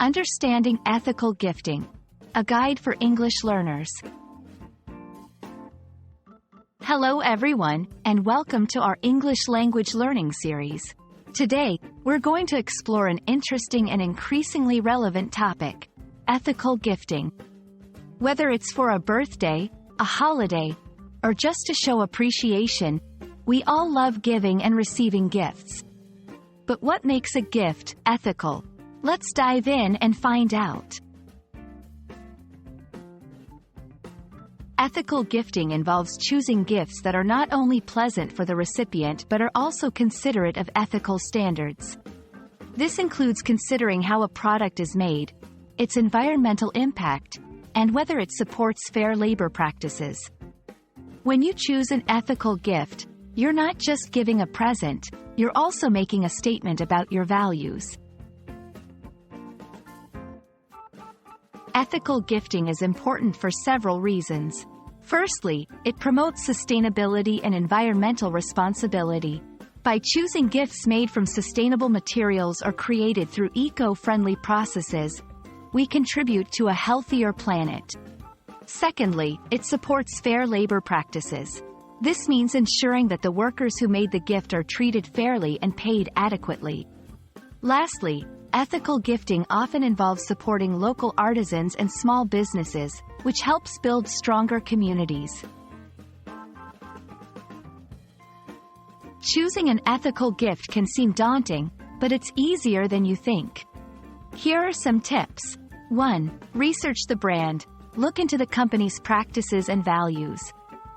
Understanding Ethical Gifting, a guide for English learners. Hello everyone, and welcome to our English language learning series. Today, we're going to explore an interesting and increasingly relevant topic: ethical gifting. Whether it's for a birthday, a holiday, or just to show appreciation, we all love giving and receiving gifts. But what makes a gift ethical? Let's dive in and find out. Ethical gifting involves choosing gifts that are not only pleasant for the recipient but are also considerate of ethical standards. This includes considering how a product is made, its environmental impact, and whether it supports fair labor practices. When you choose an ethical gift, you're not just giving a present, you're also making a statement about your values. Ethical gifting is important for several reasons. Firstly, it promotes sustainability and environmental responsibility. By choosing gifts made from sustainable materials or created through eco-friendly processes, we contribute to a healthier planet. Secondly, it supports fair labor practices. This means ensuring that the workers who made the gift are treated fairly and paid adequately. Lastly, ethical gifting often involves supporting local artisans and small businesses, which helps build stronger communities. Choosing an ethical gift can seem daunting, but it's easier than you think. Here are some tips. 1. Research the brand. Look into the company's practices and values.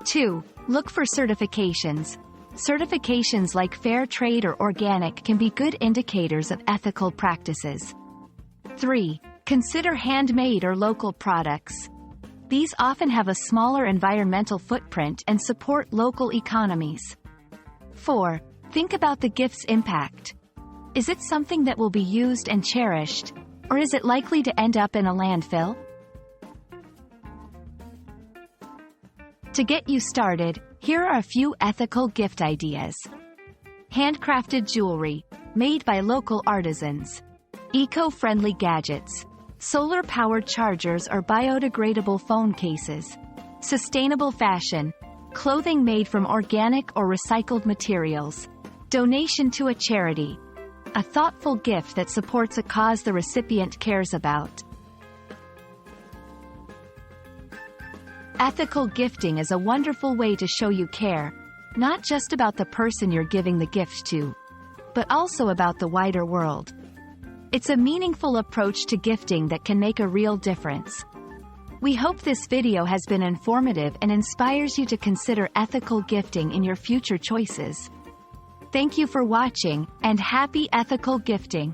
2. Look for certifications. Certifications like fair trade or organic can be good indicators of ethical practices. 3. Consider handmade or local products. These often have a smaller environmental footprint and support local economies. 4. Think about the gift's impact. Is it something that will be used and cherished, or is it likely to end up in a landfill? To get you started, here are a few ethical gift ideas. Handcrafted jewelry, made by local artisans. Eco-friendly gadgets. Solar-powered chargers or biodegradable phone cases. Sustainable fashion. Clothing made from organic or recycled materials. Donation to a charity. A thoughtful gift that supports a cause the recipient cares about. Ethical gifting is a wonderful way to show you care, not just about the person you're giving the gift to, but also about the wider world. It's a meaningful approach to gifting that can make a real difference. We hope this video has been informative and inspires you to consider ethical gifting in your future choices. Thank you for watching, and happy ethical gifting!